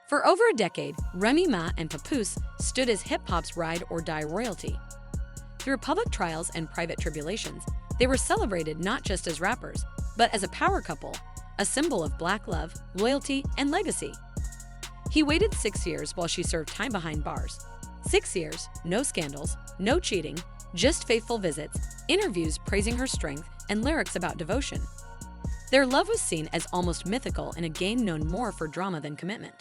For over a decade, Remy Ma and Papoose stood as hip-hop's ride-or-die royalty. Through public trials and private tribulations, they were celebrated not just as rappers, but as a power couple, a symbol of black love, loyalty, and legacy. He waited 6 years while she served time behind bars. 6 years, no scandals, no cheating, just faithful visits, interviews praising her strength, and lyrics about devotion. Their love was seen as almost mythical in a game known more for drama than commitment.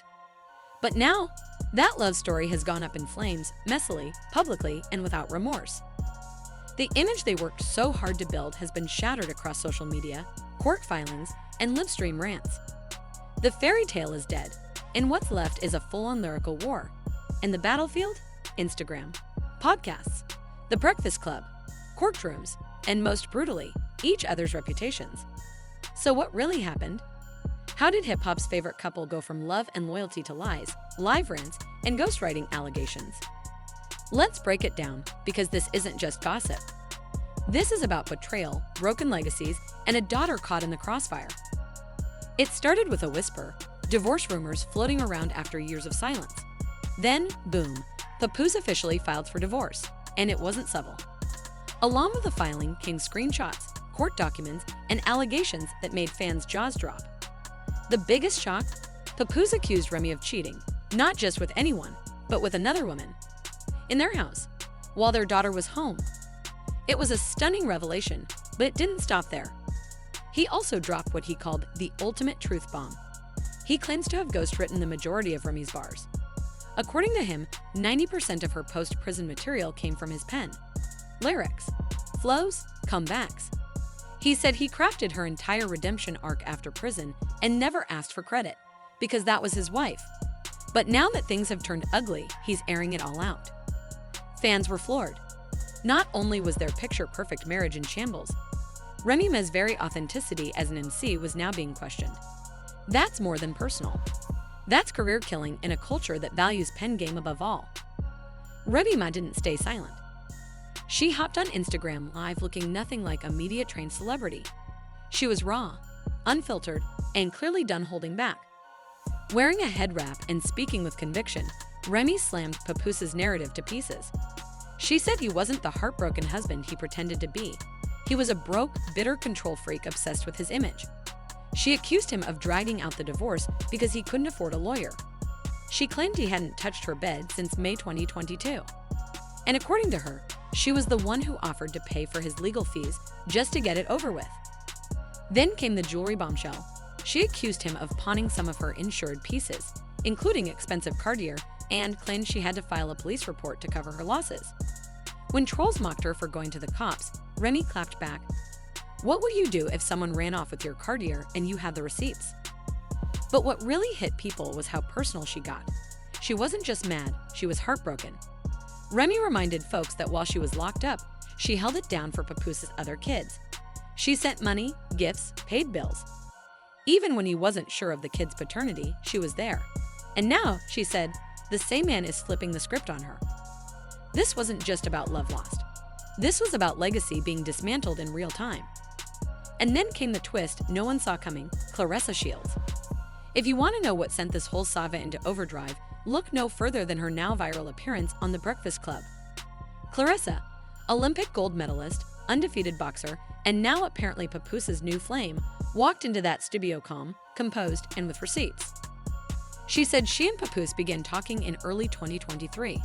But now, that love story has gone up in flames, messily, publicly, and without remorse. The image they worked so hard to build has been shattered across social media, court filings, and live-stream rants. The fairy tale is dead, and what's left is a full-on lyrical war. And the battlefield? Instagram, podcasts, the Breakfast Club, courtrooms, and most brutally, each other's reputations. So what really happened? How did hip-hop's favorite couple go from love and loyalty to lies, live rants, and ghostwriting allegations? Let's break it down, because this isn't just gossip. This is about betrayal, broken legacies, and a daughter caught in the crossfire. It started with a whisper, divorce rumors floating around after years of silence. Then, boom, Papoose officially filed for divorce, and it wasn't subtle. Along with the filing came screenshots, court documents, and allegations that made fans' jaws drop. The biggest shock? Papoose accused Remy of cheating, not just with anyone, but with another woman. In their house, while their daughter was home. It was a stunning revelation, but it didn't stop there. He also dropped what he called the ultimate truth bomb. He claims to have ghostwritten the majority of Remy's bars. According to him, 90% of her post-prison material came from his pen. Lyrics, flows, comebacks. He said he crafted her entire redemption arc after prison and never asked for credit, because that was his wife. But now that things have turned ugly, he's airing it all out. Fans were floored. Not only was their picture-perfect marriage in shambles, Remy Ma's very authenticity as an MC was now being questioned. That's more than personal. That's career-killing in a culture that values pen game above all. Remy Ma didn't stay silent. She hopped on Instagram Live looking nothing like a media-trained celebrity. She was raw, unfiltered, and clearly done holding back. Wearing a head wrap and speaking with conviction, Remy slammed Papoose's narrative to pieces. She said he wasn't the heartbroken husband he pretended to be. He was a broke, bitter control freak obsessed with his image. She accused him of dragging out the divorce because he couldn't afford a lawyer. She claimed he hadn't touched her bed since May 2022. And according to her, she was the one who offered to pay for his legal fees just to get it over with. Then came the jewelry bombshell. She accused him of pawning some of her insured pieces, including expensive Cartier, and claimed she had to file a police report to cover her losses. When trolls mocked her for going to the cops, Remy clapped back, "What will you do if someone ran off with your Cartier and you had the receipts?" But what really hit people was how personal she got. She wasn't just mad, she was heartbroken. Remy reminded folks that while she was locked up, she held it down for Papoose's other kids. She sent money, gifts, paid bills. Even when he wasn't sure of the kids' paternity, she was there. And now, she said, the same man is flipping the script on her. This wasn't just about love lost. This was about legacy being dismantled in real time. And then came the twist no one saw coming, Claressa Shields. If you want to know what sent this whole saga into overdrive, look no further than her now viral appearance on The Breakfast Club. Claressa, Olympic gold medalist, undefeated boxer, and now apparently Papoose's new flame, walked into that studio calm, composed, and with receipts. She said she and Papoose began talking in early 2023,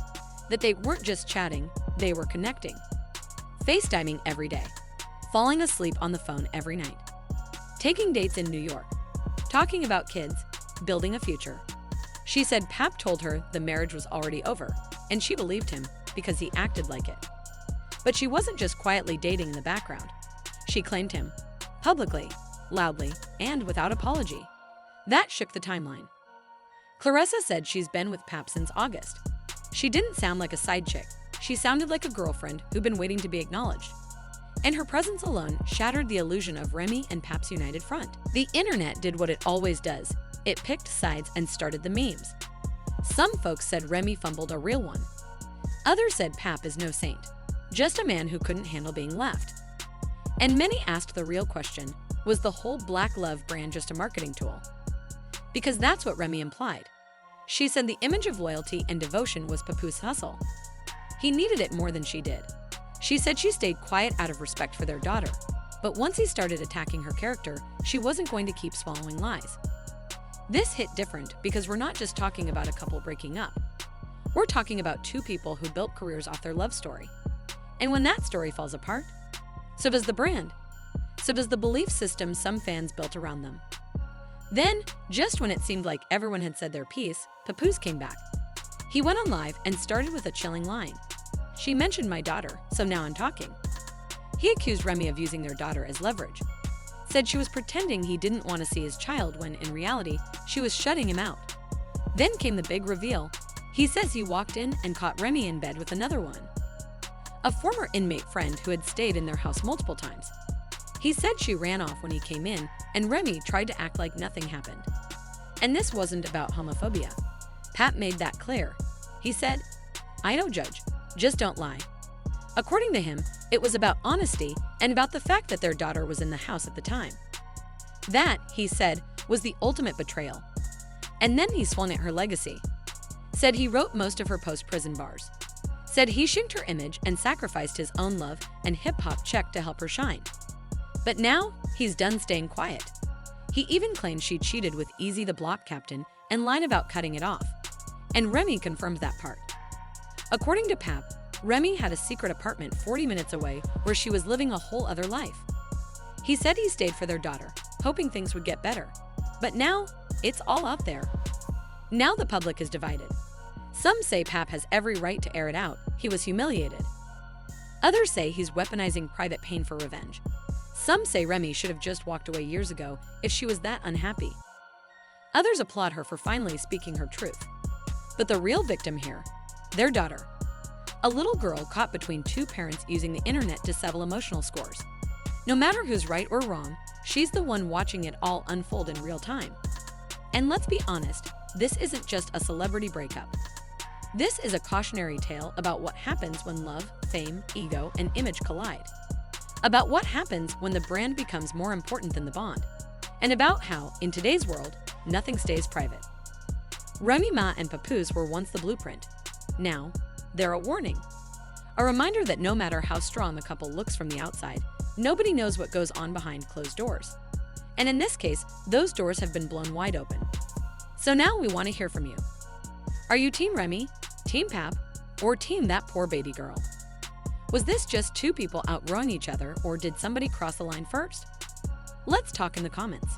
that they weren't just chatting, they were connecting. FaceTiming every day, falling asleep on the phone every night, taking dates in New York, talking about kids, building a future. She said Pap told her the marriage was already over, and she believed him because he acted like it. But she wasn't just quietly dating in the background. She claimed him, publicly, loudly, and without apology. That shook the timeline. Claressa said she's been with Pap since August. She didn't sound like a side chick. She sounded like a girlfriend who'd been waiting to be acknowledged. And her presence alone shattered the illusion of Remy and Pap's united front. The internet did what it always does. It picked sides and started the memes. Some folks said Remy fumbled a real one. Others said Pap is no saint, just a man who couldn't handle being left. And many asked the real question, was the whole Black Love brand just a marketing tool? Because that's what Remy implied. She said the image of loyalty and devotion was Papoose's hustle. He needed it more than she did. She said she stayed quiet out of respect for their daughter, but once he started attacking her character, she wasn't going to keep swallowing lies. This hit different because we're not just talking about a couple breaking up. We're talking about two people who built careers off their love story. And when that story falls apart, so does the brand. So does the belief system some fans built around them. Then, just when it seemed like everyone had said their piece, Papoose came back. He went on live and started with a chilling line. "She mentioned my daughter, so now I'm talking." He accused Remy of using their daughter as leverage. Said she was pretending he didn't want to see his child when, in reality, she was shutting him out. Then came the big reveal. He says he walked in and caught Remy in bed with another one, a former inmate friend who had stayed in their house multiple times. He said she ran off when he came in, and Remy tried to act like nothing happened. And this wasn't about homophobia. Pap made that clear. He said, "I don't judge, just don't lie." According to him, it was about honesty and about the fact that their daughter was in the house at the time. That, he said, was the ultimate betrayal. And then he swung at her legacy. Said he wrote most of her post-prison bars. Said he shanked her image and sacrificed his own love and hip-hop check to help her shine. But now, he's done staying quiet. He even claimed she cheated with Easy the Block Captain and lied about cutting it off. And Remy confirmed that part. According to Pap, Remy had a secret apartment 40 minutes away where she was living a whole other life. He said he stayed for their daughter, hoping things would get better. But now, it's all out there. Now the public is divided. Some say Pap has every right to air it out. He was humiliated. Others say he's weaponizing private pain for revenge. Some say Remy should have just walked away years ago if she was that unhappy. Others applaud her for finally speaking her truth. But the real victim here, their daughter. A little girl caught between two parents using the internet to settle emotional scores. No matter who's right or wrong, she's the one watching it all unfold in real time. And let's be honest, this isn't just a celebrity breakup. This is a cautionary tale about what happens when love, fame, ego, and image collide. About what happens when the brand becomes more important than the bond. And about how, in today's world, nothing stays private. Remy Ma and Papoose were once the blueprint. Now, they're a warning. A reminder that no matter how strong the couple looks from the outside, nobody knows what goes on behind closed doors. And in this case, those doors have been blown wide open. So now we want to hear from you. Are you Team Remy, Team Pap, or Team that poor baby girl? Was this just two people outgrowing each other, or did somebody cross the line first? Let's talk in the comments.